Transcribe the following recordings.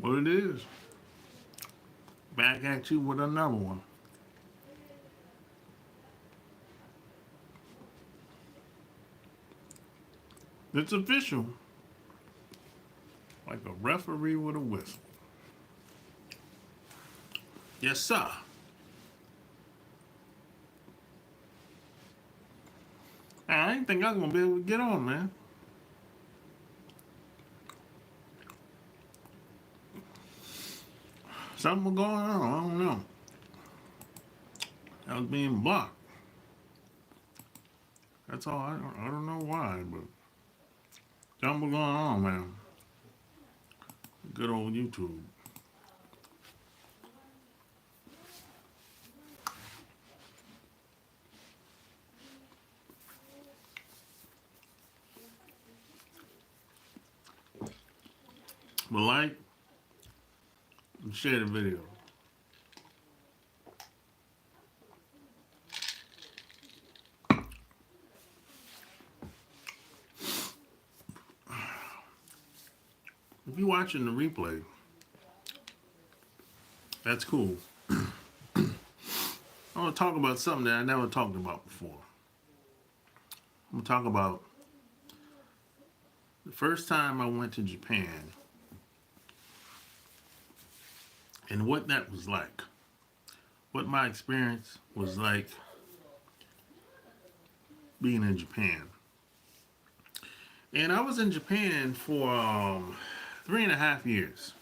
What it is. Back at you with another one. It's official. Like a referee with a whistle. Yes, sir. I didn't think I was gonna be able to get on, man. Something was going on. I don't know. I was being blocked. That's all. I don't know why, but something was going on, man. Good old YouTube. But like and share the video. If you're watching the replay, that's cool. I want to talk about something that I never talked about before. I'm going to talk about the first time I went to Japan and what that was like. What my experience was like being in Japan. And I was in Japan for 3.5 years.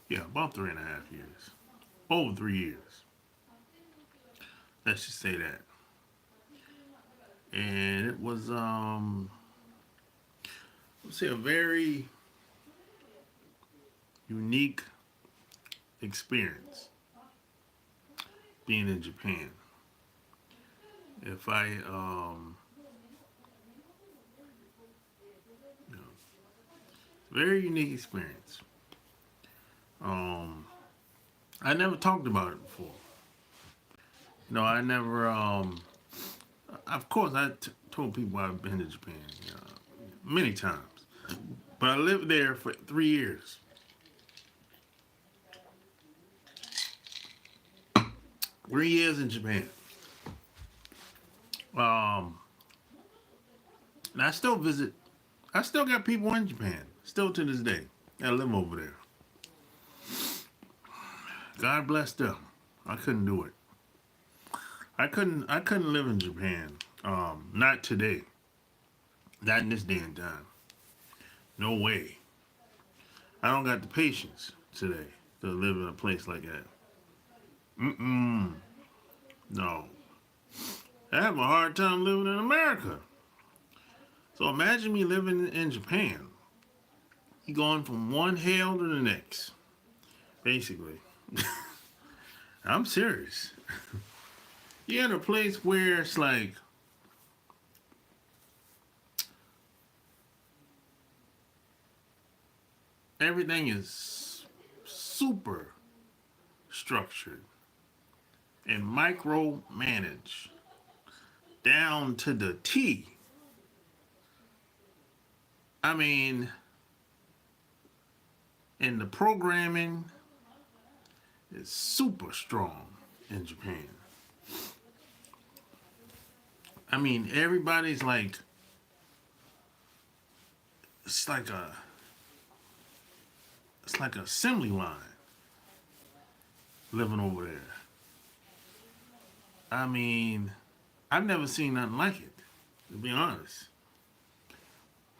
Yeah, about 3.5 years. Over 3 years. Let's just say that. And it was, let's say, a very unique experience being in Japan. If I, you know, very unique experience. I never talked about it before. You know, I never, of course, told people I've been to Japan many times. But I lived there for 3 years. 3 years in Japan. And I still visit, I still got people in Japan, still to this day, that live over there. God bless them. I couldn't do it. I couldn't live in Japan. Not today. Not in this day and time. No way. I don't got the patience today to live in a place like that. No. I have a hard time living in America. So imagine me living in Japan. You going from one hell to the next. Basically. I'm serious. You're in a place where it's like everything is super structured and micromanaged down to the T. I mean, and the programming is super strong in Japan. I mean, everybody's like, it's like an assembly line living over there. I mean, I've never seen nothing like it, to be honest.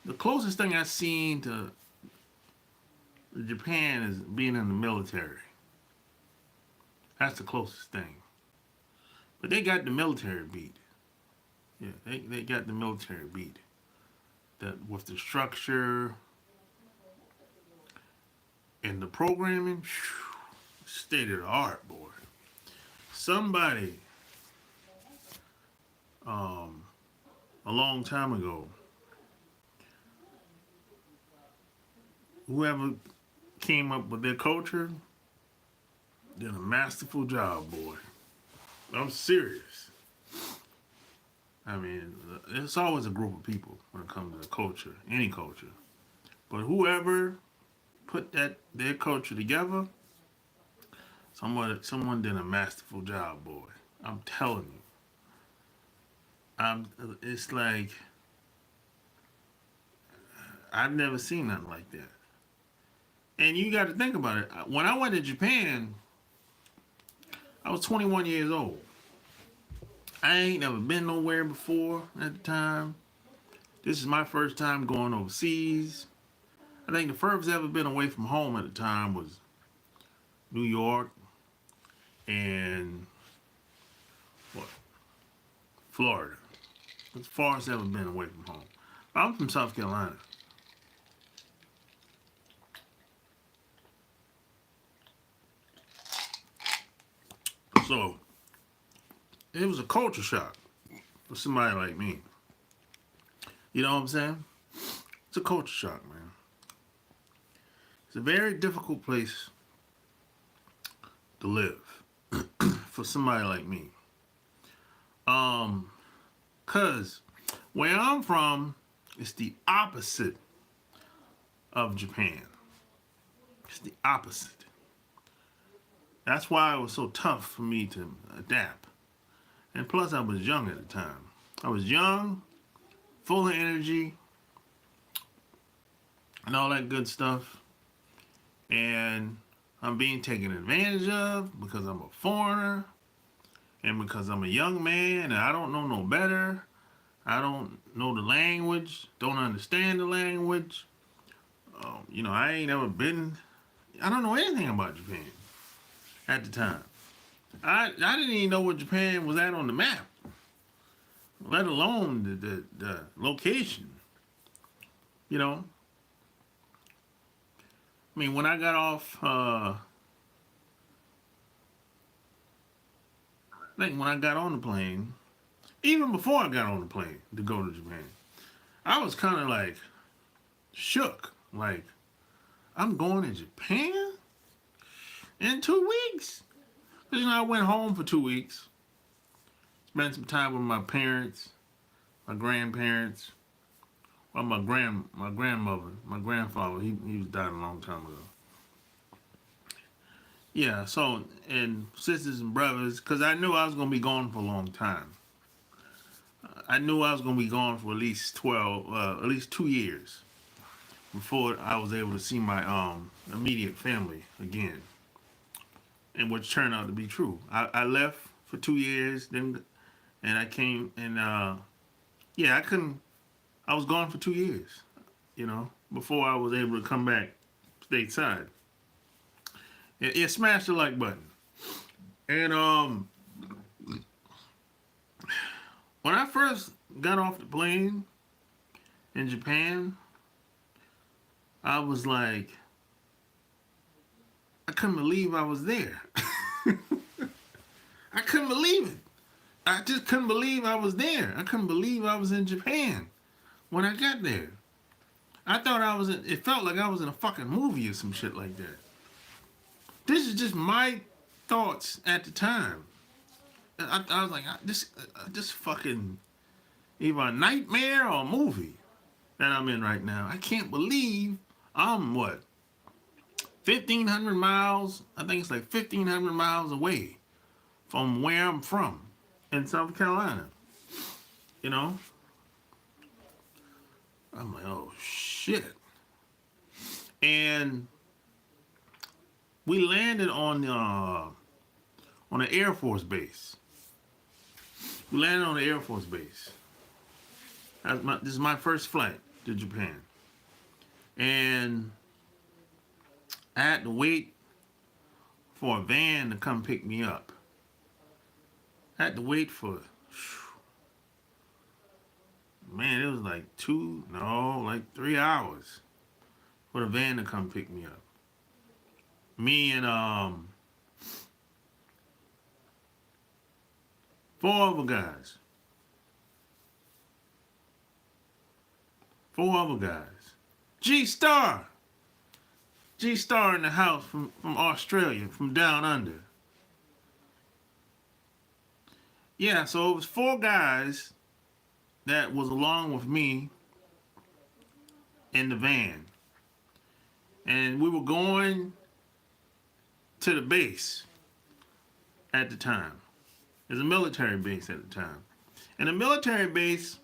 The closest thing I've seen to Japan is being in the military. That's the closest thing. But they got the military beat. Yeah, they got the military beat. That with the structure and the programming, state of the art, boy. Somebody a long time ago, whoever came up with their culture did a masterful job, boy. I'm serious. I mean, it's always a group of people when it comes to the culture, any culture. But whoever put their culture together, someone did a masterful job, boy. I'm telling you. It's like I've never seen nothing like that. And you got to think about it. When I went to Japan, I was 21 years old. I ain't never been nowhere before at the time. This is my first time going overseas. I think the furthest I've ever been away from home at the time was New York and what? Florida. It's the farthest I've ever been away from home. I'm from South Carolina. So it was a culture shock for somebody like me. You know what I'm saying? It's a culture shock, man. It's a very difficult place to live for somebody like me. Cause where I'm from, it's the opposite of Japan. It's the opposite. That's why it was so tough for me to adapt. And plus, I was young at the time. I was young, full of energy, and all that good stuff. And I'm being taken advantage of because I'm a foreigner and because I'm a young man and I don't know no better. I don't know the language, don't understand the language. I ain't ever been, I don't know anything about Japan at the time. I didn't even know what Japan was at on the map, let alone the location. You know, I mean, when I got off, I think when I got on the plane, even before I got on the plane to go to Japan, I was kind of like shook. Like, I'm going to Japan in 2 weeks? Because, I went home for 2 weeks, spent some time with my parents, my grandparents, well, my grandmother, my grandfather, he was died a long time ago. Yeah, so, and sisters and brothers, because I knew I was going to be gone for a long time. I knew I was going to be gone for at least 2 years before I was able to see my immediate family again, and which turned out to be true. I left for 2 years, then, and I came, and I couldn't. I was gone for 2 years, before I was able to come back stateside. It smashed the like button, and when I first got off the plane in Japan, I was like, I couldn't believe I was there. I couldn't believe it. I just couldn't believe I was there. I couldn't believe I was in Japan when I got there. I thought it felt like I was in a fucking movie or some shit like that. This is just my thoughts at the time. I was like, this fucking either a nightmare or a movie that I'm in right now. I can't believe I'm 1,500 miles, I think it's like 1,500 miles away from where I'm from in South Carolina. I'm like, oh shit. And we landed on the Air Force base. We landed on the Air Force base. This is my first flight to Japan. And I had to wait for a van to come pick me up. I had to wait for, man, it was like 3 hours for the van to come pick me up. Me and 4 other guys. 4 other guys. G-Star in the house from Australia, from down under. Yeah, so it was 4 guys that was along with me in the van. and we were going to the base at the time. There's a military base at the time. And the military base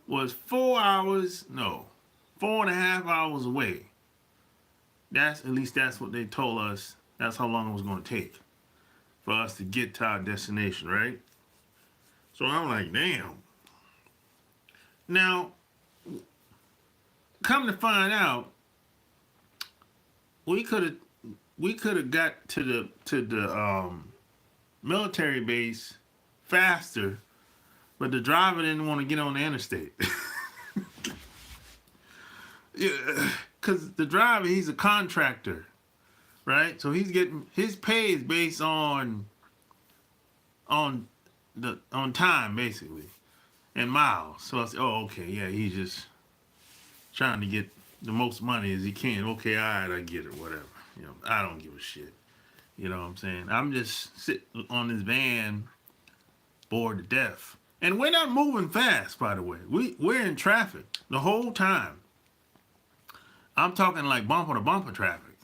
was 4.5 hours away. At least that's what they told us. That's how long it was going to take for us to get to our destination, right? So I'm like, damn. Now, come to find out, we could have got to the military base faster, but the driver didn't want to get on the interstate. Yeah, because the driver, he's a contractor, right? So he's getting his pay is based on time basically and miles. So I said, oh, okay, yeah, he's just trying to get the most money as he can. Okay, all right, I get it, whatever. You know, I don't give a shit. You know what I'm saying? I'm just sitting on this van, bored to death. And we're not moving fast, by the way. We're in traffic the whole time. I'm talking like bumper to bumper traffic.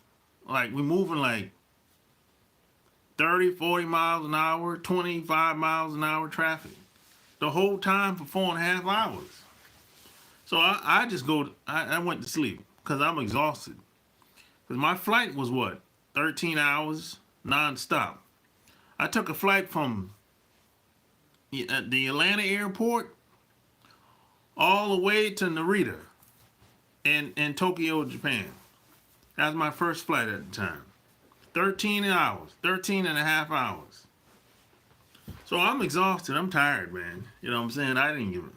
Like we're moving like 30, 40 miles an hour, 25 miles an hour traffic. The whole time for 4.5 hours. So I went to sleep because I'm exhausted. Because my flight was what? 13 hours nonstop. I took a flight from the Atlanta airport all the way to Narita in Tokyo, Japan. That was my first flight at the time. 13 hours, 13 and a half hours. So I'm exhausted. I'm tired, man. You know what I'm saying? I didn't give it.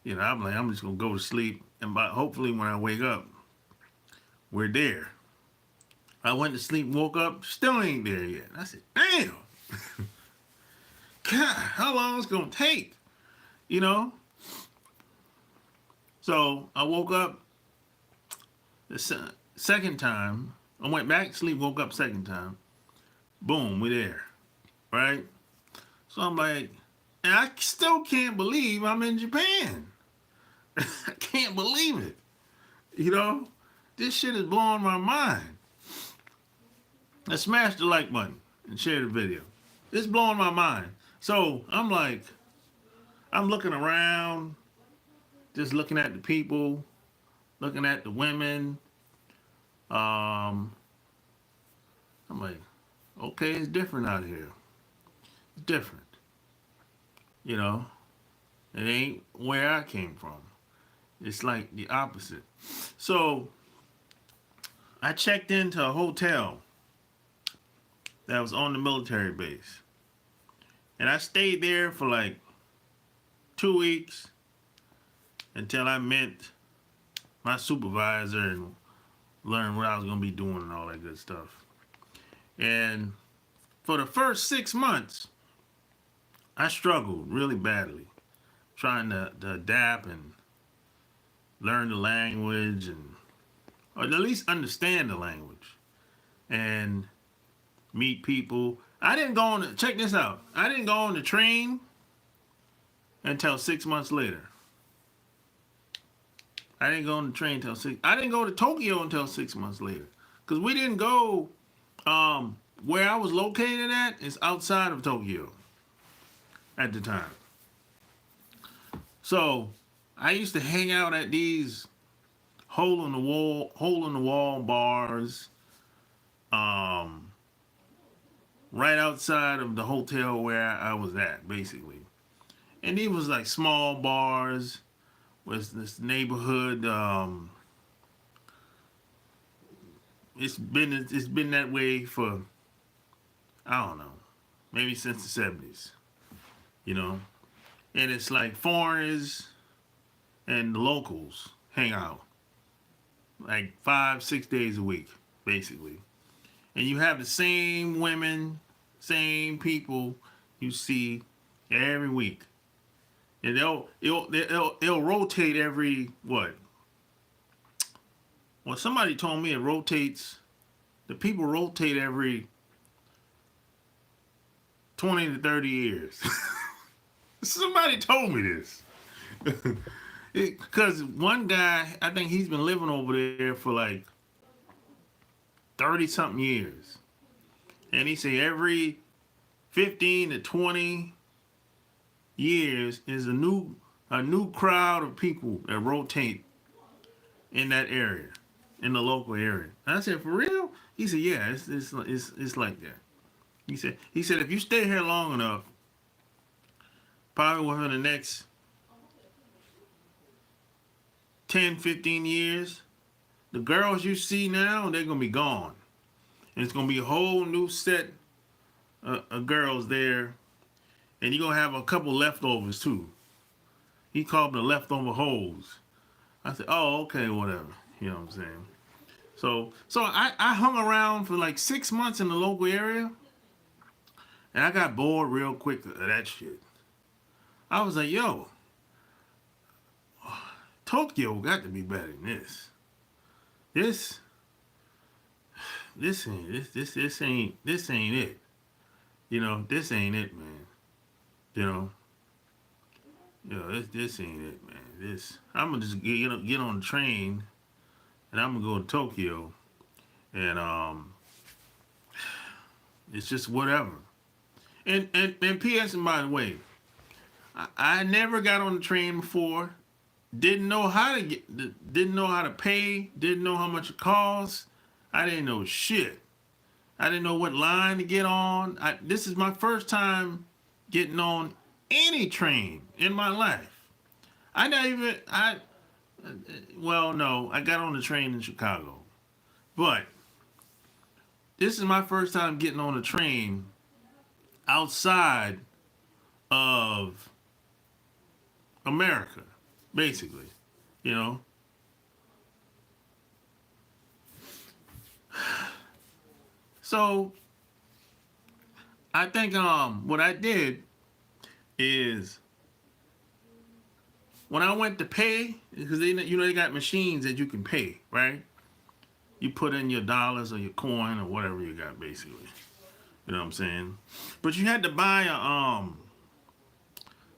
You know, I'm like, I'm just going to go to sleep. And hopefully when I wake up, we're there. I went to sleep, woke up, still ain't there yet. I said, damn. God, how long is it going to take? You know? So I woke up the second time. I went back to sleep, woke up second time. Boom, we're there. Right? So I'm like, and I still can't believe I'm in Japan. I can't believe it. You know? This shit is blowing my mind. Let's smash the like button and share the video. It's blowing my mind. So I'm like, I'm looking around, just looking at the people, looking at the women. I'm like, okay, it's different out here. It's different. You know, it ain't where I came from. It's like the opposite. So I checked into a hotel that was on the military base. And I stayed there for like 2 weeks until I met my supervisor and learned what I was going to be doing and all that good stuff. And for the first 6 months, I struggled really badly trying to adapt and learn the language or at least understand the language and meet people. Check this out. I didn't go on the train until 6 months later. I didn't go to Tokyo until 6 months later. Because we didn't go, where I was located at is outside of Tokyo at the time. So I used to hang out at these hole in the wall bars, right outside of the hotel where I was at, basically. And these was like small bars. Was this neighborhood? It's been that way for, I don't know, maybe since the 70s. You know, and it's like foreigners and the locals hang out like 5-6 days a week, basically. And you have the same women, same people you see every week. And they'll rotate every what? Well, somebody told me the people rotate every 20 to 30 years. Somebody told me this. Because one guy, I think he's been living over there for like 30-something years. And he said every 15 to 20 years is a new crowd of people that rotate in that area, in the local area. And I said, for real? He said, yeah, it's like that. He said if you stay here long enough, probably within the next 10, 15 years, the girls you see now, they're going to be gone. And it's going to be a whole new set of girls there. And you're going to have a couple leftovers too. He called them the leftover hoes. I said, oh, okay, whatever. You know what I'm saying? So I hung around for like 6 months in the local area. And I got bored real quick of that shit. I was like, yo, Tokyo got to be better than this. This ain't it. You know, this ain't it, man. You know, this ain't it, man. I'm gonna just get on the train, and I'm gonna go to Tokyo, and it's just whatever. And P.S. and by the way, I never got on the train before. Didn't know how to pay. Didn't know how much it costs. I didn't know shit. I didn't know what line to get on. This is my first time getting on any train in my life. Well, no, I got on the train in Chicago. But this is my first time getting on a train outside of America, basically, you know. So I think what I did is when I went to pay, because they got machines that you can pay, right? You put in your dollars or your coin or whatever you got, basically. You know what I'm saying? But you had to buy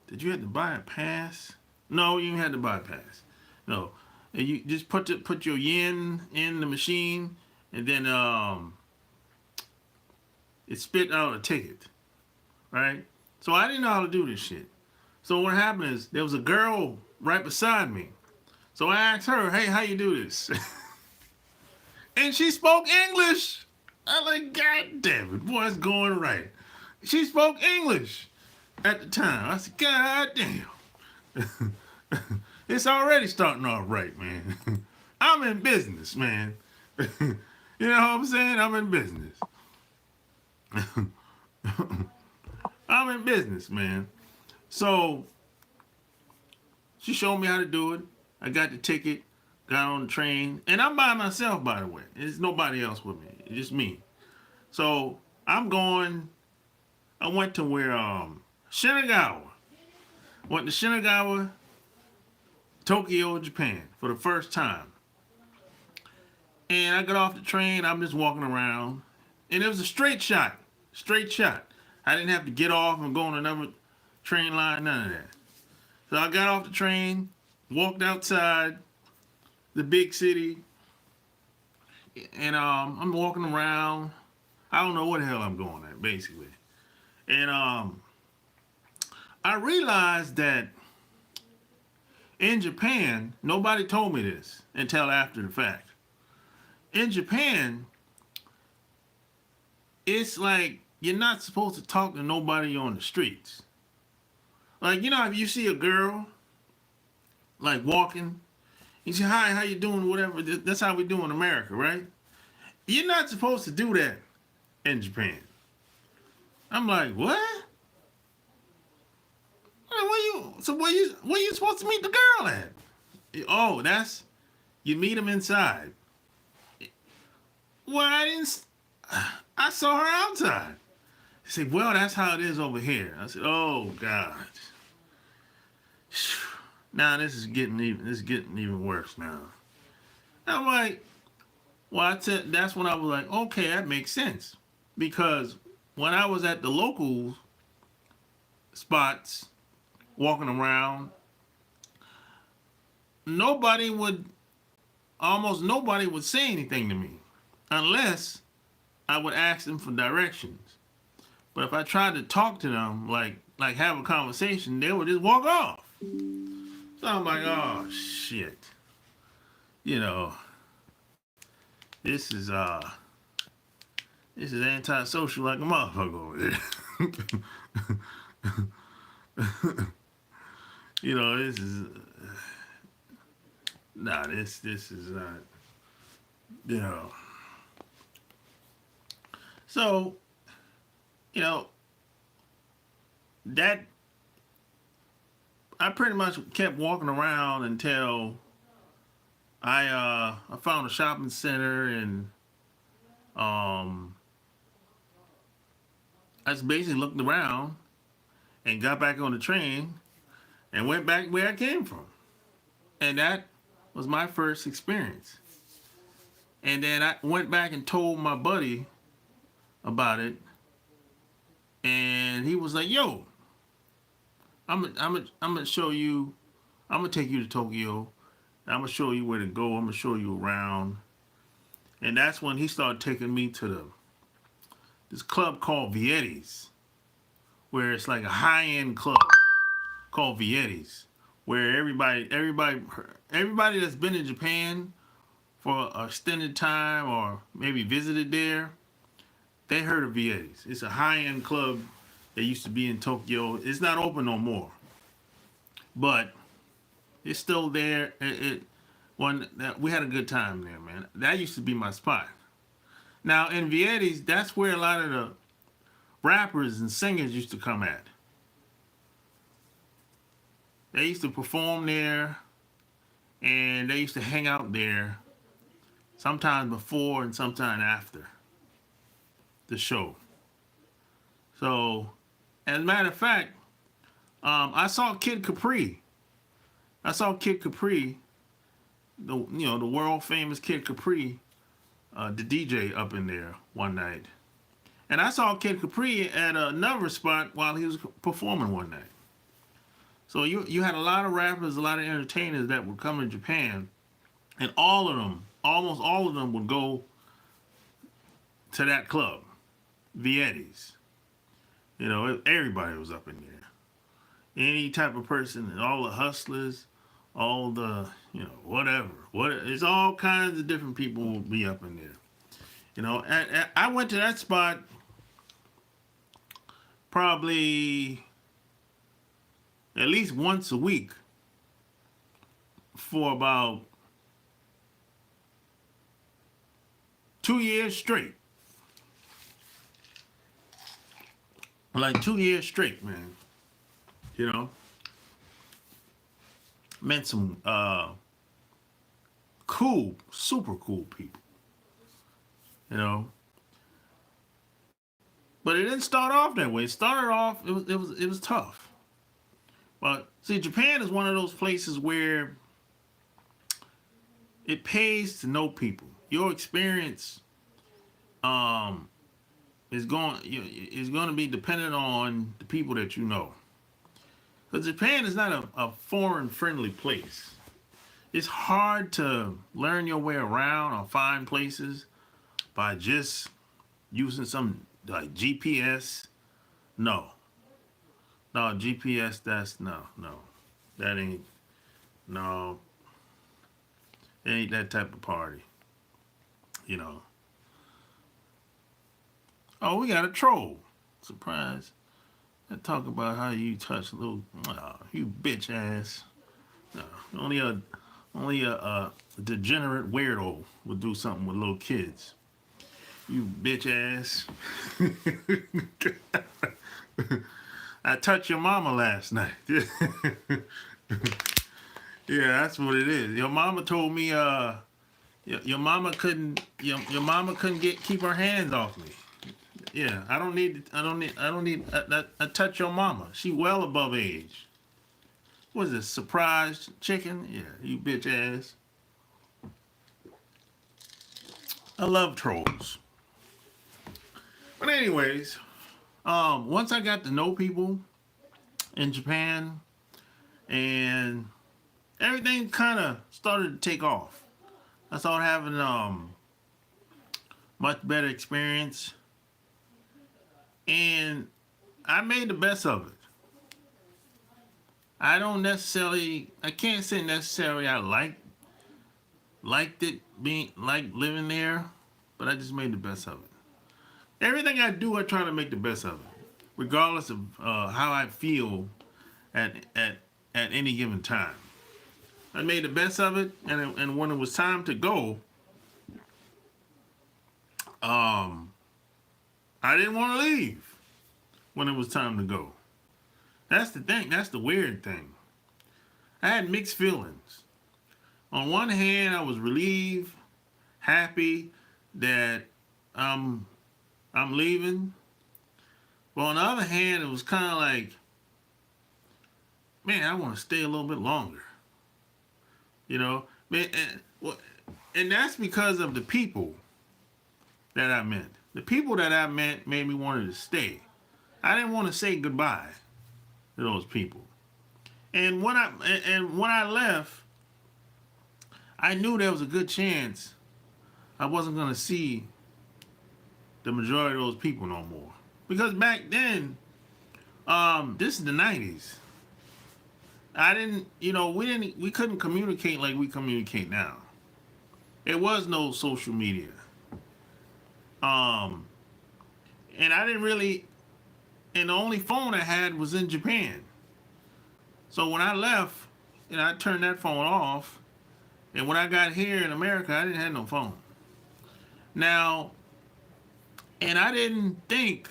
did you have to buy a pass? No, you had to buy a pass. No. And you just put your yen in the machine, and then it spit out a ticket, right? So I didn't know how to do this shit. So what happened is there was a girl right beside me. So I asked her, hey, how you do this? And she spoke English. I'm like, God damn it, boy, it's going right. She spoke English at the time. I said, God damn. It's already starting off right, man. I'm in business, man. You know what I'm saying? I'm in business. I'm in business, man. So she showed me how to do it. I got the ticket, got on the train, and I'm by myself, by the way. There's nobody else with me. It's just me. So I'm going. I went to where Shinagawa. Went to Shinagawa, Tokyo, Japan, for the first time. And I got off the train. I'm just walking around, and it was a straight shot. Straight shot. I didn't have to get off and go on another train line, none of that. So I got off the train, walked outside the big city, and I'm walking around. I don't know what the hell I'm going at, basically. And I realized that in Japan, nobody told me this until after the fact. In Japan, it's like you're not supposed to talk to nobody on the streets. Like, you know, if you see a girl, like, walking, you say, hi, how you doing, whatever. That's how we do in America, right? You're not supposed to do that in Japan. I'm like, what? Where you supposed to meet the girl at? Oh, you meet them inside. Well, I saw her outside. He said, well, that's how it is over here. I said, oh, God. Now this is getting even worse now. I'm like, well, that's when I was like, okay, that makes sense. Because when I was at the local spots, walking around, almost nobody would say anything to me. Unless I would ask them for directions. But if I tried to talk to them, like have a conversation, they would just walk off. So I'm like, oh shit. You know, this is antisocial like a motherfucker over there. You know, this is this is not, you know. So, you know, that I pretty much kept walking around until I found a shopping center, and I just basically looked around and got back on the train and went back where I came from. And that was my first experience. And then I went back and told my buddy about it, and he was like, "Yo, I'm gonna show you. I'm gonna take you to Tokyo. I'm gonna show you where to go. I'm gonna show you around." And that's when he started taking me to this club called Vietti's, where it's like a high-end club called Vietti's, where everybody that's been in Japan for an extended time or maybe visited there, they heard of Vietti's. It's a high-end club that used to be in Tokyo. It's not open no more, but it's still there. We had a good time there, man. That used to be my spot. Now in Vietti's, that's where a lot of the rappers and singers used to come at. They used to perform there, and they used to hang out there sometimes before and sometimes after the show. So, as a matter of fact, I saw Kid Capri. The world famous Kid Capri, the DJ up in there one night. And I saw Kid Capri at another spot while he was performing one night. So you had a lot of rappers, a lot of entertainers that would come to Japan, and all of them, almost all of them, would go to that club, Vietti's. You know, everybody was up in there. Any type of person, all the hustlers, all the, whatever. It's all kinds of different people will be up in there. You know, I went to that spot probably at least once a week for about 2 years straight. Like 2 years straight, man. You know? Met some cool, super cool people. You know? But it didn't start off that way. It started off, it was tough. But see, Japan is one of those places where it pays to know people. Your experience is going to be dependent on the people that you know. Because Japan is not a foreign friendly place. It's hard to learn your way around or find places by just using some like GPS. No, GPS, that ain't that type of party, you know. Oh, we got a troll. Surprise. I talk about how you touch little, you bitch ass. No, only a degenerate weirdo would do something with little kids. You bitch ass. I touched your mama last night. Yeah, that's what it is. Your mama told me your mama couldn't keep her hands off me. Yeah, I don't need I touch your mama. She well above age. What is this, surprise chicken? Yeah, you bitch ass. I love trolls. But anyways, once I got to know people in Japan, and everything kind of started to take off. I started having much better experience, and I made the best of it. I can't say necessarily I liked it being like living there, but I just made the best of it. Everything I do, I try to make the best of it, regardless of how I feel at any given time. I made the best of it, and when it was time to go, I didn't want to leave when it was time to go. That's the thing. That's the weird thing. I had mixed feelings. On one hand, I was relieved, happy that I'm leaving. But on the other hand, it was kind of like, man, I want to stay a little bit longer. You know, and that's because of the people that I met. The people that I met made me want to stay. I didn't want to say goodbye to those people. And when I left, I knew there was a good chance I wasn't going to see the majority of those people no more. Because back then, this is the 90s. We couldn't communicate like we communicate now. There was no social media. And I didn't really, and the only phone I had was in Japan. So when I left, I turned that phone off. And when I got here in America, I didn't have no phone. Now, and I didn't even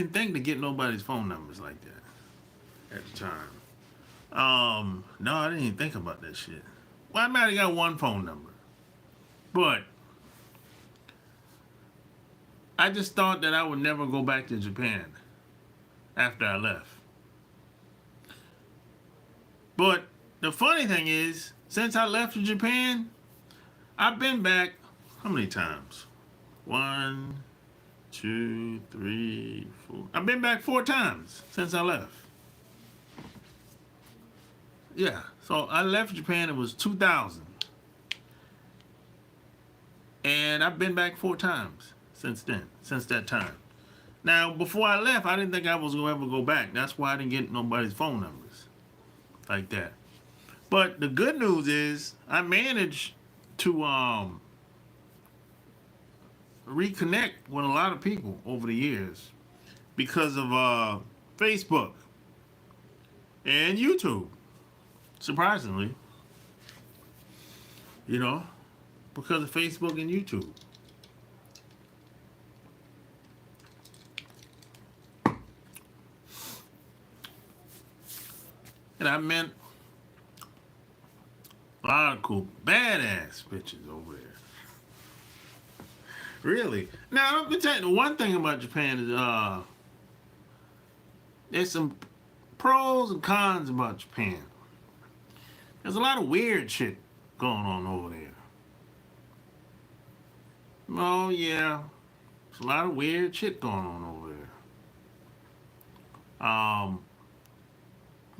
think to get nobody's phone numbers like that at the time. No, I didn't even think about that shit. Well, I might have got one phone number. But I just thought that I would never go back to Japan after I left. But the funny thing is, since I left for Japan, I've been back how many times? 1, 2, 3, 4. I've been back 4 times since I left. Yeah, so I left Japan, it was 2000. And I've been back 4 times since that time. Now, before I left, I didn't think I was going to ever go back. That's why I didn't get nobody's phone numbers like that. But the good news is I managed to reconnect with a lot of people over the years because of Facebook and YouTube. Surprisingly, because of Facebook and YouTube. And I met a lot of cool, badass bitches over there. Really. Now, let me tell you, the one thing about Japan is there's some pros and cons about Japan. There's a lot of weird shit going on over there. Oh, yeah. There's a lot of weird shit going on over there. A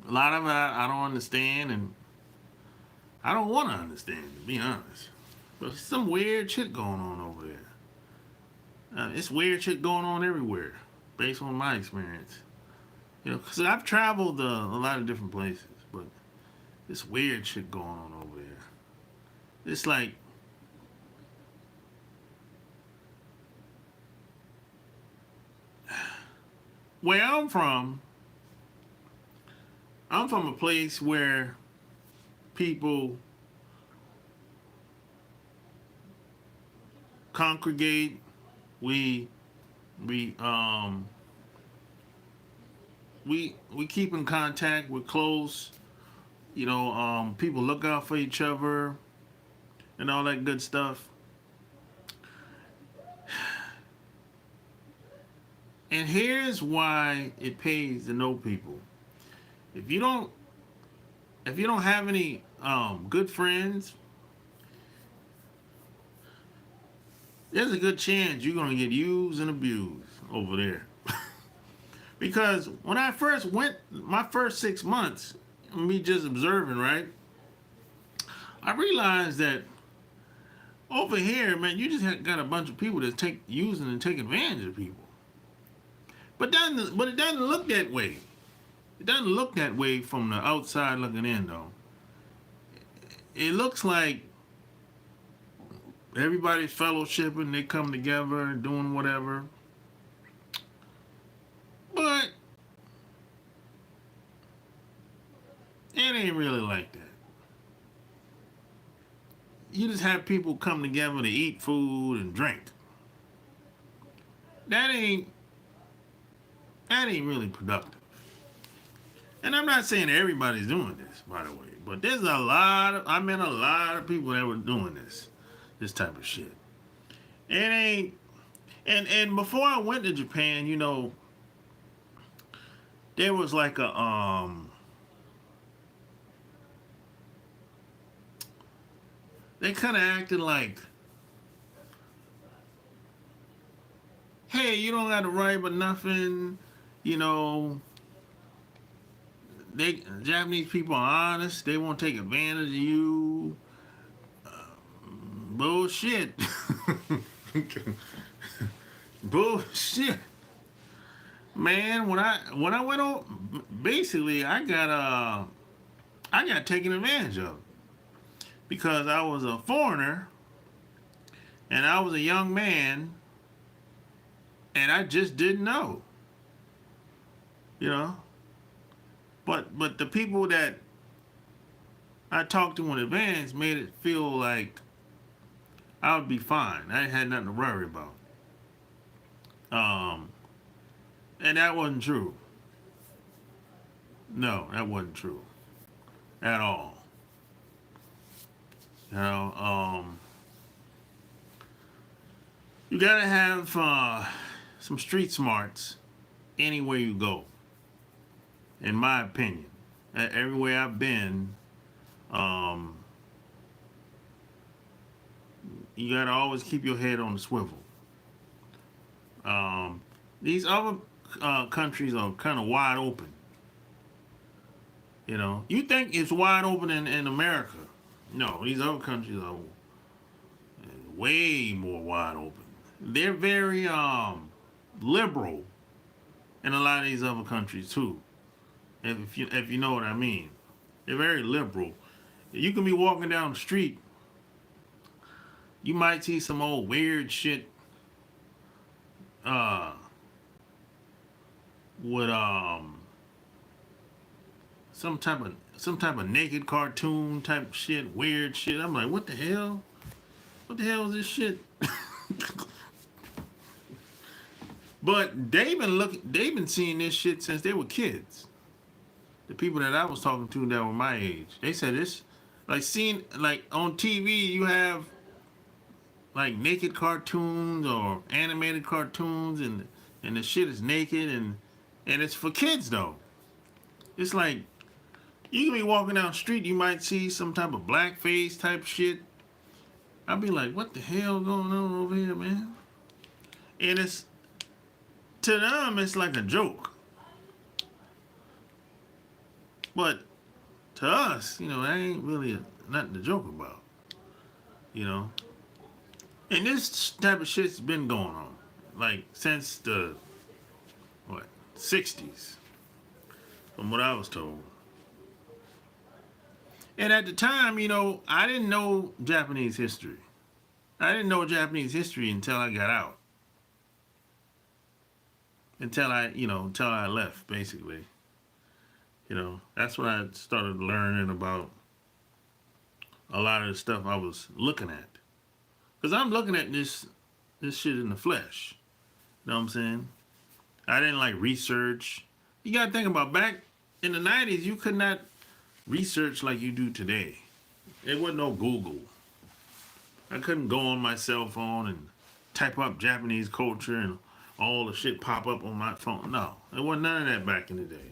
lot of it I don't understand, and I don't want to understand, to be honest. But there's some weird shit going on over there. It's weird shit going on everywhere, based on my experience. Because I've traveled a lot of different places, but it's weird shit going on over there. It's like, where I'm from a place where people congregate. We keep in contact. We're close. People look out for each other and all that good stuff. And here's why it pays to know people. If you don't have any good friends, there's a good chance you're gonna get used and abused over there. Because when I first went, my first 6 months, me just observing, right? I realized that Over here, man, you just got a bunch of people that using and take advantage of people. But it doesn't look that way. It doesn't look that way from the outside looking in, though. It looks like everybody's fellowshipping, they come together and doing whatever. But it ain't really like that. You just have people come together to eat food and drink. That ain't really productive. And I'm not saying everybody's doing this, by the way, but there's I met a lot of people that were doing this type of shit. It ain't, and before I went to Japan, there was like they kind of acted like, hey, you don't got to worry about nothing, Japanese people are honest. They won't take advantage of you. Bullshit. Bullshit. Man, when I went on, basically I got taken advantage of because I was a foreigner and I was a young man and I just didn't know. But the people that I talked to in advance made it feel like I would be fine. I had nothing to worry about. And that wasn't true. No, that wasn't true at all. You gotta have some street smarts anywhere you go. In my opinion, everywhere I've been, you gotta always keep your head on the swivel. These other countries are kind of wide open. You think it's wide open in America? No, these other countries are way more wide open. They're very liberal in a lot of these other countries too. If you know what I mean, they're very liberal. You can be walking down the street, you might see some old weird shit with some type of naked cartoon type shit, weird shit. I'm like, what the hell? What the hell is this shit? But they've been seeing this shit since they were kids. The people that I was talking to that were my age, they said it's like on TV you have like naked cartoons or animated cartoons and the shit is naked and it's for kids though. It's like you can be walking down the street, you might see some type of blackface type shit. I'd be like, what the hell going on over here, man? And to them it's like a joke. But to us, that ain't really nothing to joke about. And this type of shit's been going on, like since the 60s, from what I was told. And at the time, I didn't know Japanese history. I didn't know Japanese history until I got out. Until I left, basically. That's when I started learning about a lot of the stuff I was looking at. Because I'm looking at this shit in the flesh. You know what I'm saying? I didn't like research. You got to think about back in the 90s, you could not research like you do today. There wasn't no Google. I couldn't go on my cell phone and type up Japanese culture and all the shit pop up on my phone. No, there wasn't none of that back in the day.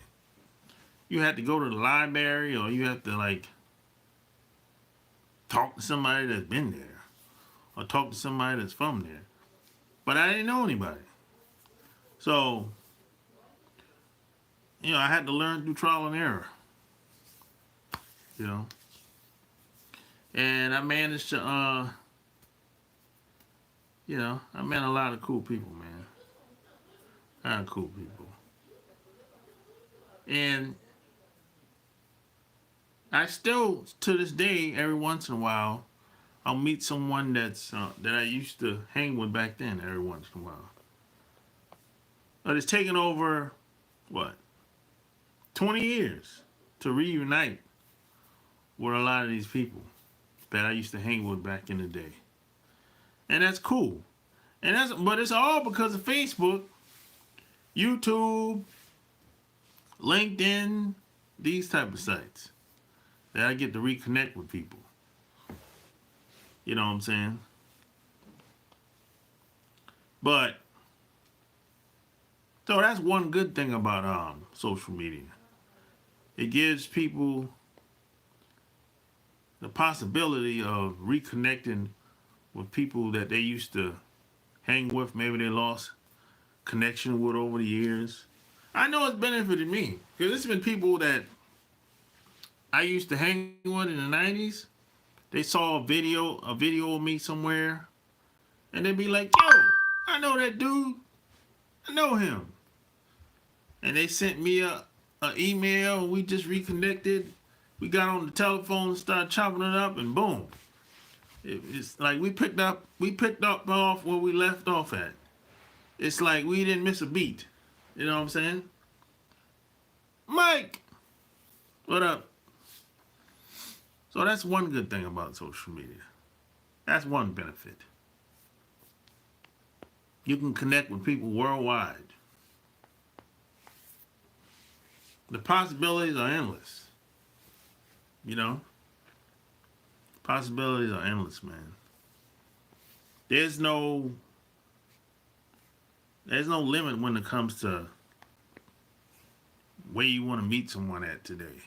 You had to go to the library or you have to talk to somebody that's been there or talk to somebody that's from there. But I didn't know anybody. So, I had to learn through trial and error. And I managed to I met a lot of cool people, man. A lot of cool people. And I still, to this day, every once in a while, I'll meet someone that I used to hang with back then. Every once in a while, but it's taken over what 20 years to reunite with a lot of these people that I used to hang with back in the day, and that's cool. But it's all because of Facebook, YouTube, LinkedIn, these type of sites that I get to reconnect with people. You know what I'm saying? But so that's one good thing about social media. It gives people the possibility of reconnecting with people that they used to hang with. Maybe they lost connection with over the years. I know it's benefited me because it's been people that I used to hang with in the 90s. They saw a video of me somewhere, and they'd be like, "Yo, I know that dude. I know him." And they sent me a email, and we just reconnected. We got on the telephone and started chopping it up, and boom. It's like we picked up off where we left off at. It's like we didn't miss a beat. You know what I'm saying? Mike, what up? So that's one good thing about social media. That's one benefit. You can connect with people worldwide. The possibilities are endless. Possibilities are endless, man. There's no limit when it comes to where you want to meet someone at today.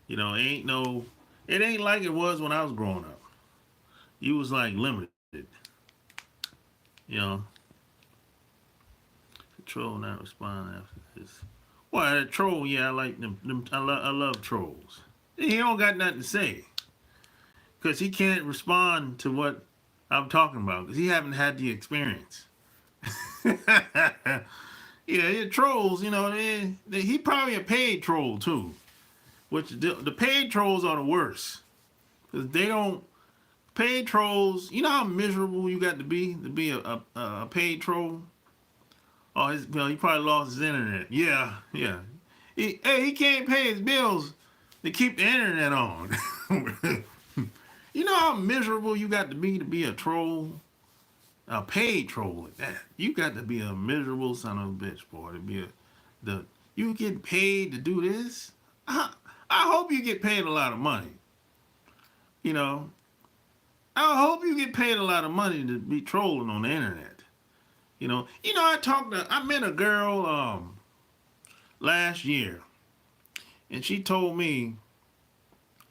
It ain't like it was when I was growing up. You was like limited. Troll not responding after this. Well, that troll, yeah, I like them. I love trolls. He don't got nothing to say because he can't respond to what I'm talking about because he haven't had the experience. Yeah, trolls. He probably a paid troll too, which the paid trolls are the worst because they don't. Paid trolls. You know how miserable you got to be a paid troll. Oh, he probably lost his internet. Yeah. He can't pay his bills to keep the internet on. You know how miserable you got to be a troll, a paid troll like that. You got to be a miserable son of a bitch, boy. You get paid to do this. I hope you get paid a lot of money. I hope you get paid a lot of money to be trolling on the internet. I met a girl last year, and she told me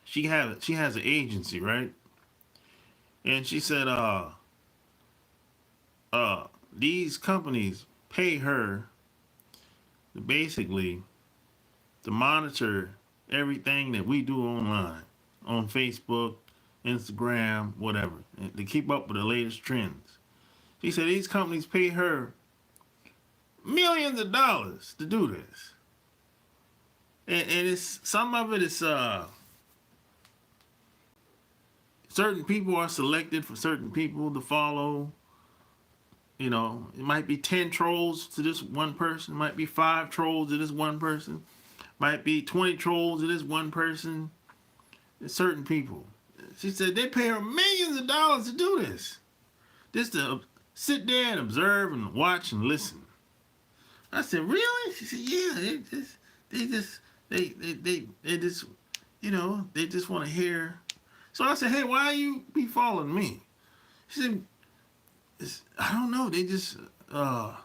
she has an agency, right? And she said these companies pay her basically to monitor everything that we do online, on Facebook, Instagram, whatever, and to keep up with the latest trends. She said these companies pay her millions of dollars to do this. And it's some of it is certain people are selected for certain people to follow. It might be 10 trolls to this one person. It might be 5 trolls to this one person. Might be 20 trolls to this one person. It's certain people. She said they pay her millions of dollars to do this. Just to sit there and observe and watch and listen. I said, really? She said, yeah. They just want to hear. So I said, hey, why you be following me? She said, I don't know. They just, I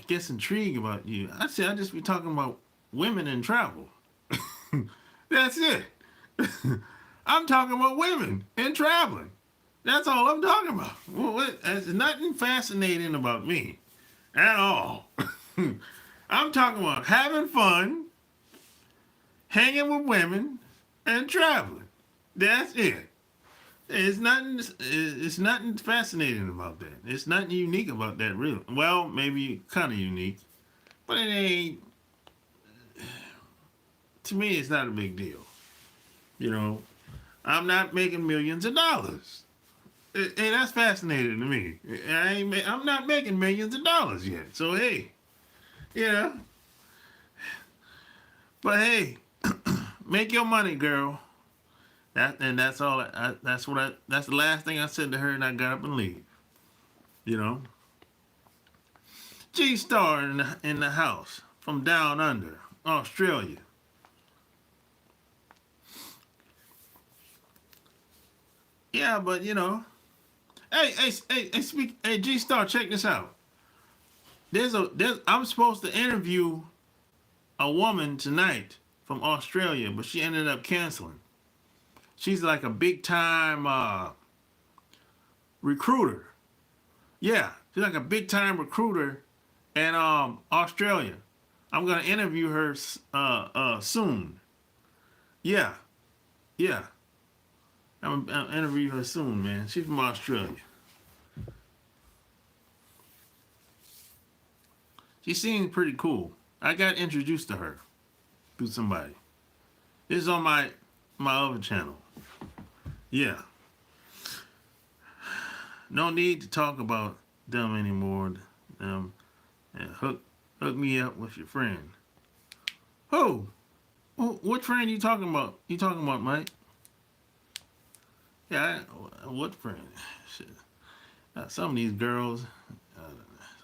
guess intrigued about you. I said, I just be talking about women and travel. That's it. I'm talking about women and traveling. That's all I'm talking about. Well, there's nothing fascinating about me at all. I'm talking about having fun, hanging with women, and traveling. That's it. It's nothing. It's nothing fascinating about that. It's nothing unique about that, really. Well, maybe kind of unique, but it ain't. To me, it's not a big deal. You know, I'm not making millions of dollars. Hey, that's fascinating to me. I'm not making millions of dollars yet. So hey, you know. But hey, make your money, girl. That's all. That's the last thing I said to her, and I got up and leave. You know. G Star in the house from down under Australia. Yeah, but you know. Hey, G Star, check this out. I'm supposed to interview a woman tonight from Australia, but she ended up canceling. She's like a big time recruiter. Yeah, she's like a big time recruiter in Australia. I'm gonna interview her soon. Yeah, yeah. I'm interview her soon, man. She's from Australia. She seems pretty cool. I got introduced to her through somebody. This is on my other channel. Yeah. No need to talk about them anymore. And hook me up with your friend. Who? What friend you talking about? You talking about, Mike? Yeah, what friend? Shit. Some of these girls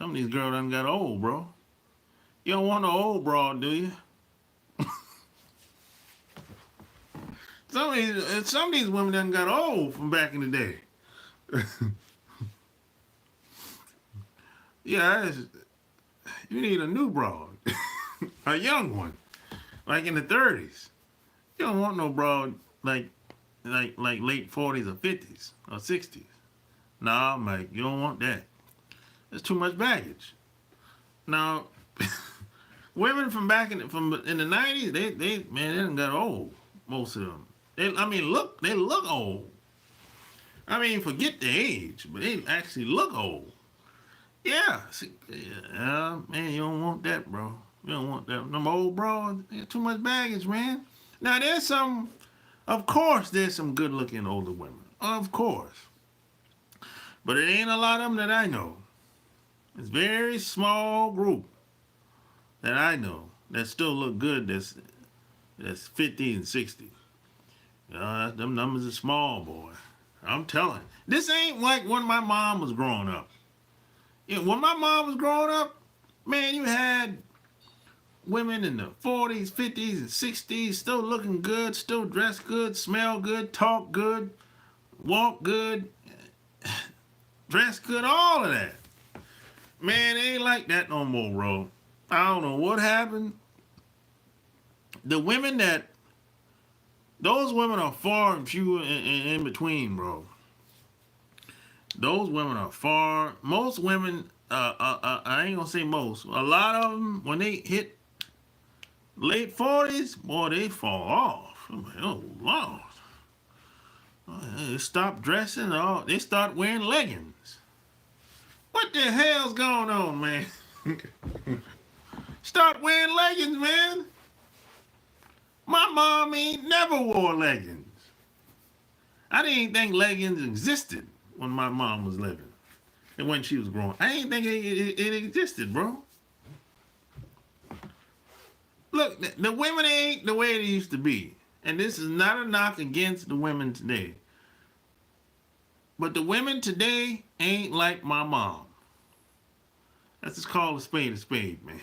done got old, bro. You don't want no old broad, do you? Some of these women done got old from back in the day. Yeah, you need a new broad, a young one, like in the 30s. You don't want no broad like late 40s or 50s or 60s. Nah, Mike, you don't want that. There's too much baggage. Now, women from back in the 90s, they done got old. Most of them. They look old. I mean, forget the age, but they actually look old. Yeah, man, you don't want that, bro. You don't want that. Them old broads, too much baggage, man. Now of course, there's some good-looking older women, of course, but it ain't a lot of them that I know. It's a very small group that I know that still look good. That's 50 and 60. Them numbers are small, boy. I'm telling. This ain't like when my mom was growing up. When my mom was growing up, man, you had women in the 40s, 50s, and 60s still looking good, still dressed good, smell good, talk good, walk good, dress good, all of that. Man, it ain't like that no more, bro. I don't know what happened. Those women are far and few in between, bro. Those women are far. Most women, I ain't gonna say most. A lot of them, when they hit late 40s, boy, they fall off. I'm like, oh Lord. They stop dressing. They start wearing leggings. What the hell's going on, man? Start wearing leggings, man. My mom ain't never wore leggings. I didn't think leggings existed when my mom was living and when she was growing. I didn't think it existed, bro. Look, the women ain't the way they used to be. And this is not a knock against the women today. But the women today ain't like my mom. Let's just call a spade, man.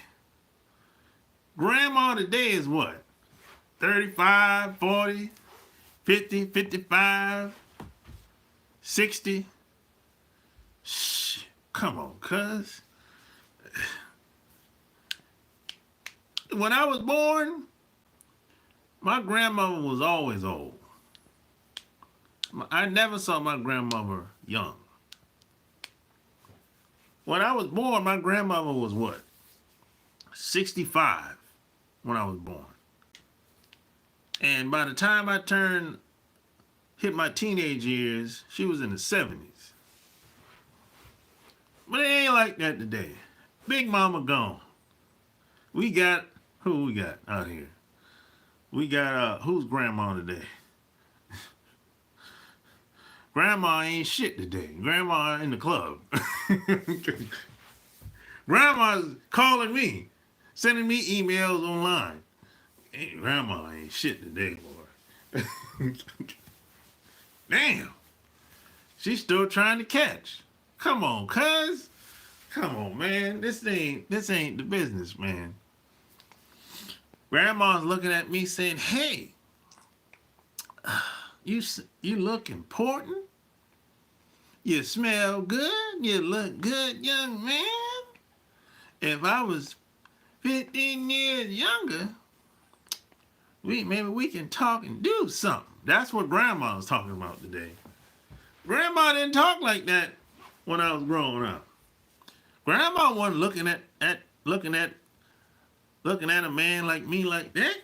Grandma today is what? 35, 40, 50, 55, 60. Shh, come on, cuz. When I was born, my grandmother was always old. I never saw my grandmother young. When I was born, my grandmother was what? 65 when I was born. And by the time I turned hit my teenage years, she was in the 70s. But it ain't like that today. Big mama gone. We got, who we got out here? We got, who's grandma today? Grandma ain't shit today. Grandma in the club. Grandma's calling me, sending me emails online. Hey, grandma ain't shit today, boy. Damn. She's still trying to catch. Come on, cuz. Come on, man. This ain't the business, man. Grandma's looking at me saying, hey, you look important. You smell good. You look good, young man. If I was 15 years younger, maybe we can talk and do something. That's what Grandma was talking about today. Grandma didn't talk like that when I was growing up. Grandma wasn't looking at a man like me like that.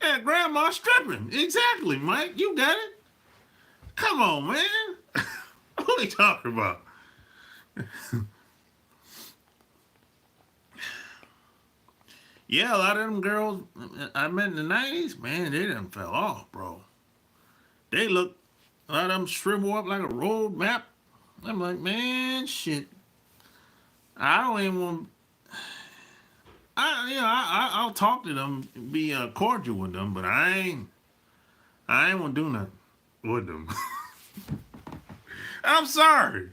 Yeah, Grandma stripping. Exactly, Mike. You got it. Come on, man. What are you talking about? Yeah, a lot of them girls I met in the 90s, man, they done fell off, bro. They look, a lot of them shrivel up like a road map. I'm like, man, shit. I don't even want, I'll talk to them, be cordial with them, but I ain't gonna do nothing with them. I'm sorry.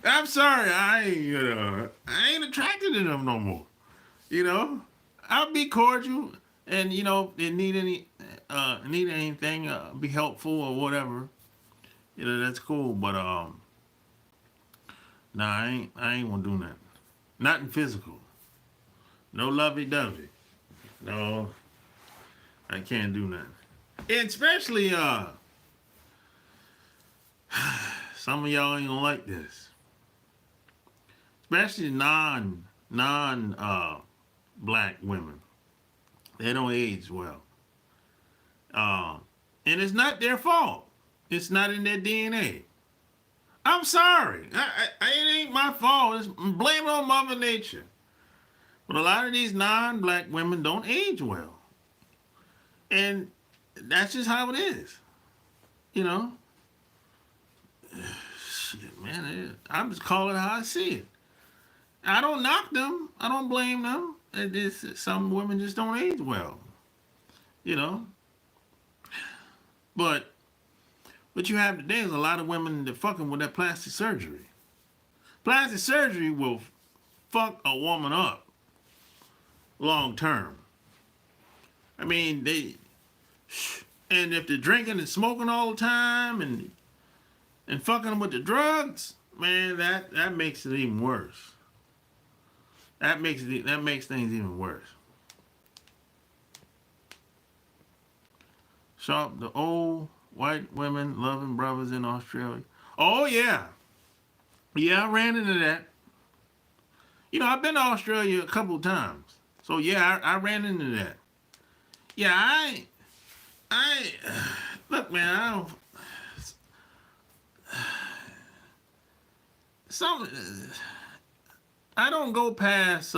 I'm sorry. I ain't attracted to them no more. I'll be cordial, and if they need anything, be helpful or whatever. That's cool. But nah, I ain't gonna do nothing. Nothing physical. No lovey-dovey. No, I can't do nothing. And especially some of y'all ain't gonna like this. Especially non black women. They don't age well. And it's not their fault. It's not in their DNA. I'm sorry. It ain't my fault. Blame it on Mother Nature. But a lot of these non-black women don't age well. And that's just how it is. Shit, man. I'm just calling it how I see it. I don't knock them. I don't blame them. Some women just don't age well. But what you have today is a lot of women that fucking with that plastic surgery. Plastic surgery will fuck a woman up long term. I mean, and if they're drinking and smoking all the time and fucking with the drugs, man, that makes it even worse. That makes things even worse. Sharp, the old white women loving brothers in Australia. Oh yeah. Yeah, I ran into that. I've been to Australia a couple times. So yeah, I ran into that. Yeah, I look, man, I don't go past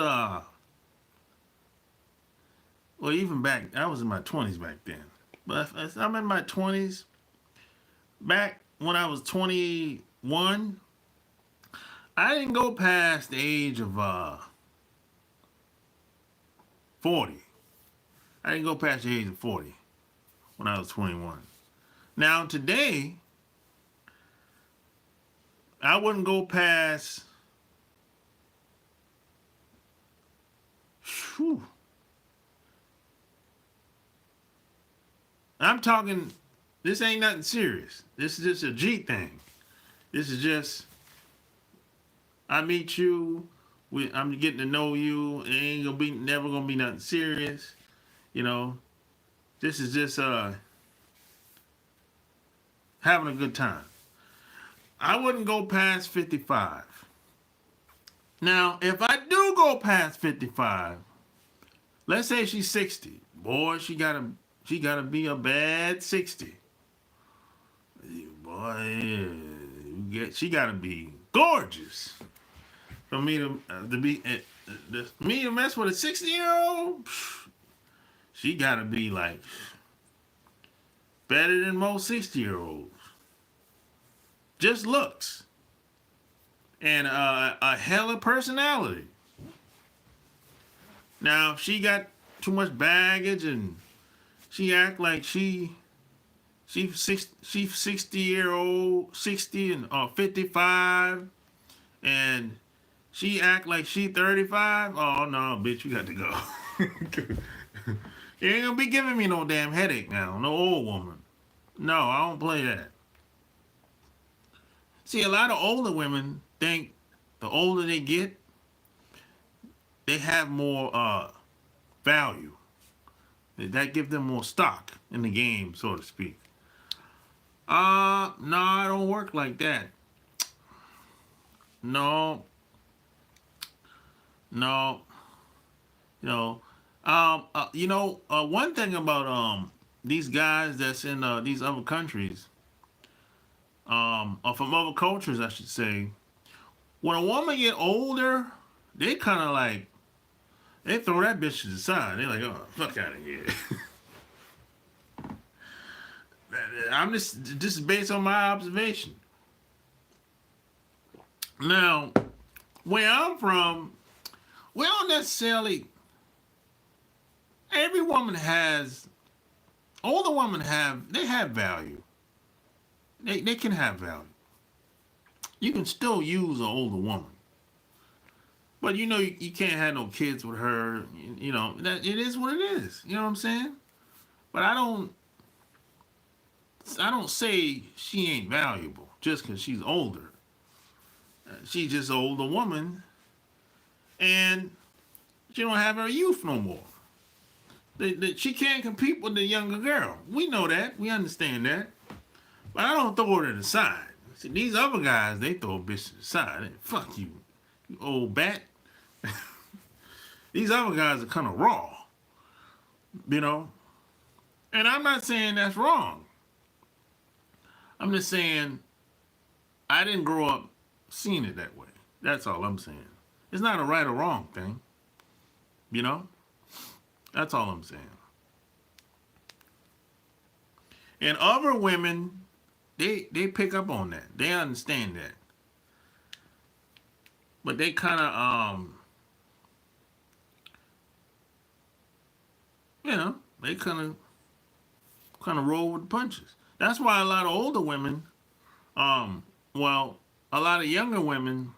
even back, I was in my 20s back then. But I'm in my 20s. Back when I was 21, I didn't go past the age of 40. I didn't go past the age of 40 when I was 21. Now today, I wouldn't go past. Whew, I'm talking, this ain't nothing serious. This is just a G thing. This is just, I meet you, I'm getting to know you, it ain't never gonna be nothing serious. This is just having a good time. I wouldn't go past 55. Now, if I do go past 55, let's say she's 60. Boy, she got She gotta be a bad 60. Boy, she gotta be gorgeous for me to be me to mess with a 60-year-old. She gotta be like better than most 60-year-olds. Just looks and a hell of personality. Now, if she got too much baggage and she act like she's 60-year-old, 60 and 55, and she act like she 35. Oh no, bitch, you got to go. You ain't gonna be giving me no damn headache now, no old woman. No, I don't play that. See, a lot of older women think the older they get, they have more value. That gives them more stock in the game, so to speak. No, I don't work like that. No, no, no. One thing about these guys that's in these other countries, or from other cultures, I should say, when a woman get older, they kind of like they throw that bitch to the side. They're like, oh, fuck out of here. This is based on my observation. Now, where I'm from, we don't necessarily. Every woman has. Older women have value. They can have value. You can still use an older woman, but you can't have no kids with her. That it is what it is. You know what I'm saying? But I don't say she ain't valuable just because she's older. She's just an older woman, and she don't have her youth no more. She can't compete with the younger girl. We know that. We understand that. But I don't throw her to the side. See, these other guys, they throw a bitch to the side. Fuck you, you old bat. These other guys are kind of raw, And I'm not saying that's wrong. I'm just saying I didn't grow up seeing it that way. That's all I'm saying. It's not a right or wrong thing. That's all I'm saying. And other women, they pick up on that. They understand that. But they kind of, they kind of roll with the punches. That's why a lot of older women, a lot of younger women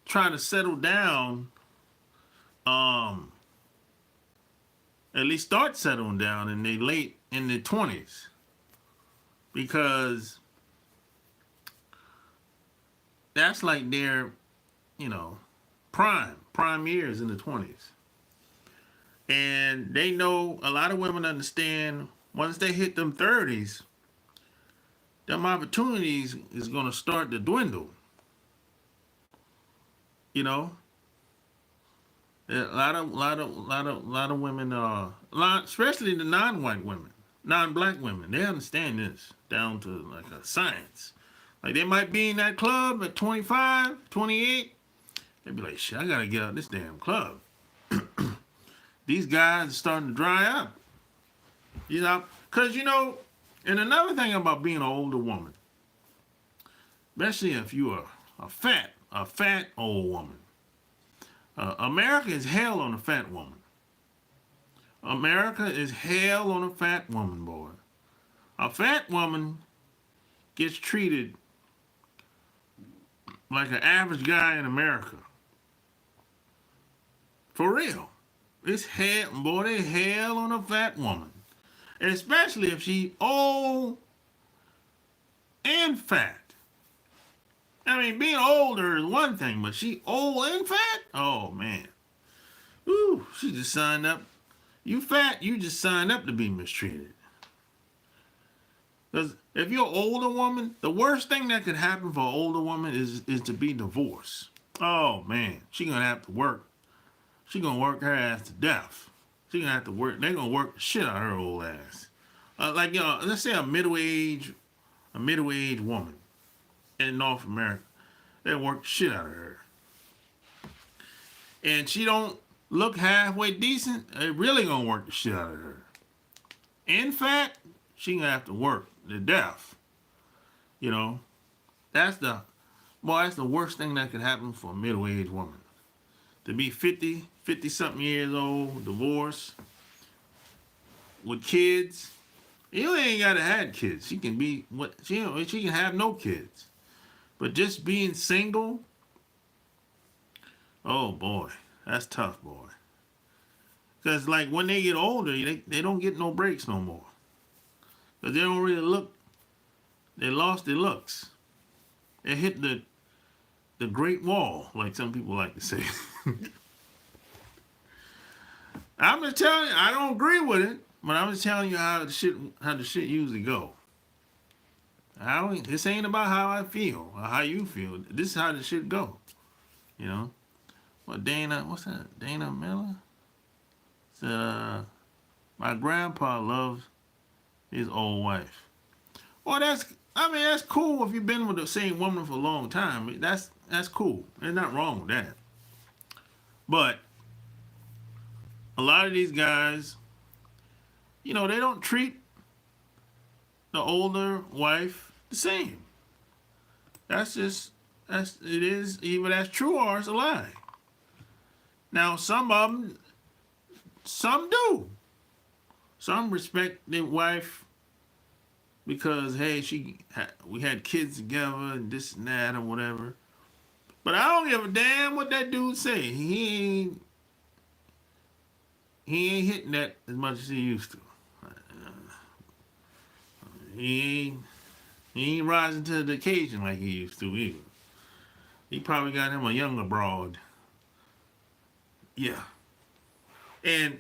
try to settle down, at least start settling down in their 20s, because that's like their, prime years in the 20s. And they know, a lot of women understand, once they hit them 30s, them opportunities is going to start to dwindle. A lot of women, especially the non-white women, non-black women, they understand this down to like a science. Like they might be in that club at 25, 28. They'd be like, shit, I gotta get out of this damn club. These guys are starting to dry up. Because and another thing about being an older woman, especially if you are a fat old woman. America is hell on a fat woman. America is hell on a fat woman, boy. A fat woman gets treated like an average guy in America. For real. It's hell, boy, they hell on a fat woman. Especially if she old and fat. I mean, being older is one thing, but she old and fat? Oh, man. Ooh, she just signed up. You fat, you just signed up to be mistreated. Because if you're an older woman, the worst thing that could happen for an older woman is to be divorced. Oh, man. She's going to have to work She gonna work her ass to death. She gonna have to work. They gonna work the shit out of her old ass. Like let's say a middle-aged woman in North America. They work the shit out of her, and she don't look halfway decent. They really gonna work the shit out of her. In fact, she gonna have to work to death. You know, that's the worst thing that could happen for a middle-aged woman. To be 50 something years old, divorced, with kids. You ain't gotta have kids. She can be she can have no kids. But just being single, oh boy, that's tough, boy. Because like when they get older, they don't get no breaks no more. Because they don't really look. They lost their looks. They hit the Great Wall, like some people like to say. I'm just telling you, I don't agree with it, but I'm just telling you how the shit usually go. This ain't about how I feel or how you feel. This is how the shit go. You know? What's that? Dana Miller? Said, my grandpa loves his old wife. Well, that's cool if you've been with the same woman for a long time. That's cool. There's nothing wrong with that. But a lot of these guys, they don't treat the older wife the same. It is, either that's true or it's a lie. Now, some do. Some respect their wife because, hey, we had kids together and this and that or whatever. But I don't give a damn what that dude say. He ain't hitting that as much as he used to. He ain't rising to the occasion like he used to either. He probably got him a younger broad. Yeah. And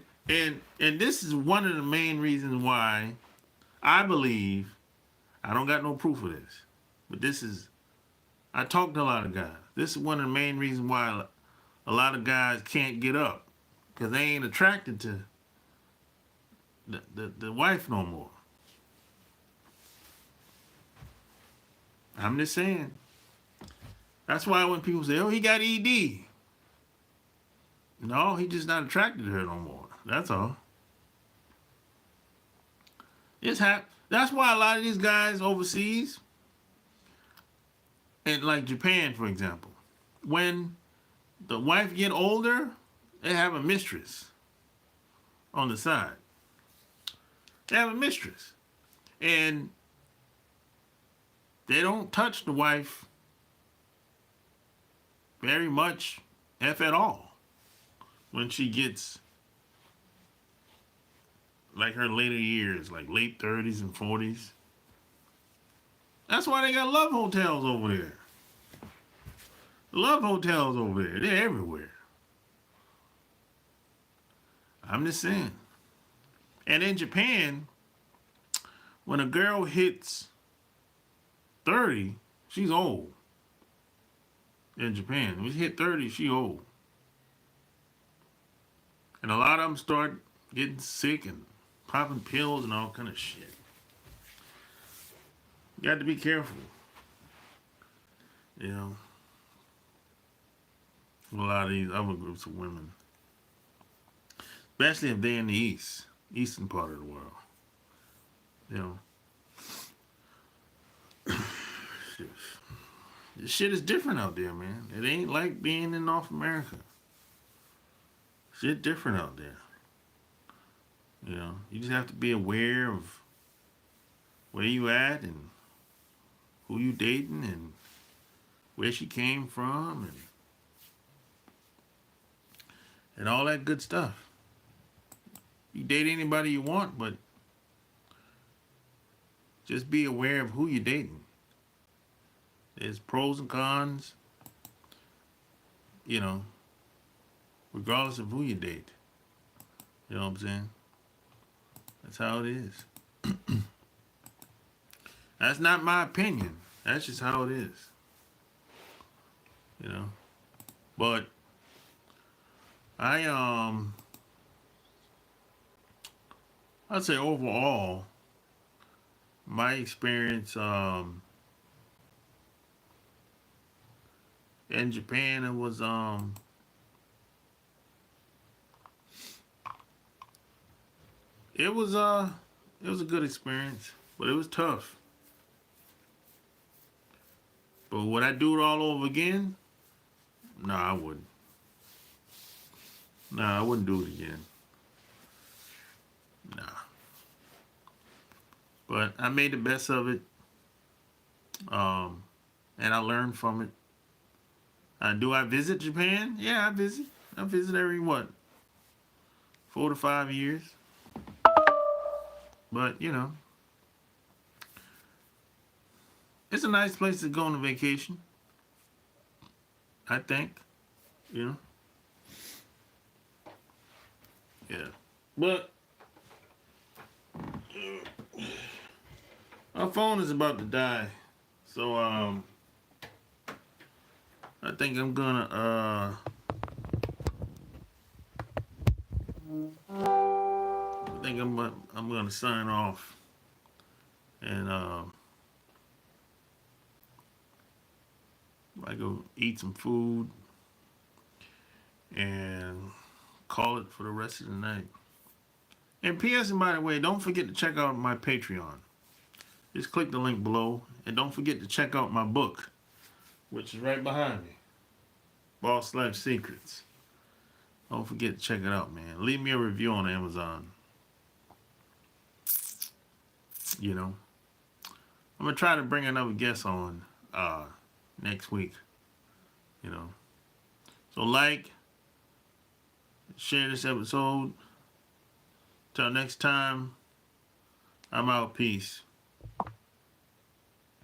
this is one of the main reasons why I believe, I don't got no proof of this, but I talked to a lot of guys. This is one of the main reasons why a lot of guys can't get up, because they ain't attracted to the wife no more. I'm just saying. That's why when people say, oh, he got ED. No, he just not attracted to her no more. That's all. That's why a lot of these guys overseas, and like Japan, for example, when the wife get older, they have a mistress on the side. They have a mistress. And they don't touch the wife very much, if at all, when she gets like her later years, like late 30s and 40s. That's why they got love hotels over there. Love hotels over there. They're everywhere. I'm just saying. And in Japan, when a girl hits 30, she's old. In Japan, when she hit 30, she old. And a lot of them start getting sick and popping pills and all kind of shit. You got to be careful. A lot of these other groups of women. Especially if they're in the eastern part of the world. This shit is different out there, man. It ain't like being in North America. Shit different out there. You just have to be aware of where you at and who you dating and where she came from and all that good stuff. You date anybody you want, but just be aware of who you're dating. There's pros and cons, regardless of who you date. You know what I'm saying? That's how it is. That's not my opinion. That's just how it is. But I I'd say overall, my experience in Japan, it was it was a good experience, but it was tough. But would I do it all over again? No, I wouldn't. No, I wouldn't do it again. Nah. But I made the best of it, um, and I learned from it. Do I visit Japan? Yeah, I visit. I visit every what, 4 to 5 years. But it's a nice place to go on a vacation. I think. You know. Yeah. But my phone is about to die, so I think I'm gonna I'm gonna sign off and I go eat some food and call it for the rest of the night. And P.S. and by the way, don't forget to check out my Patreon. Just click the link below, and don't forget to check out my book, which is right behind me, Boss Life Secrets. Don't forget to check it out, man. Leave me a review on Amazon. You know, I'm gonna try to bring another guest on next week. You know, so share this episode. Till next time, I'm out. Peace.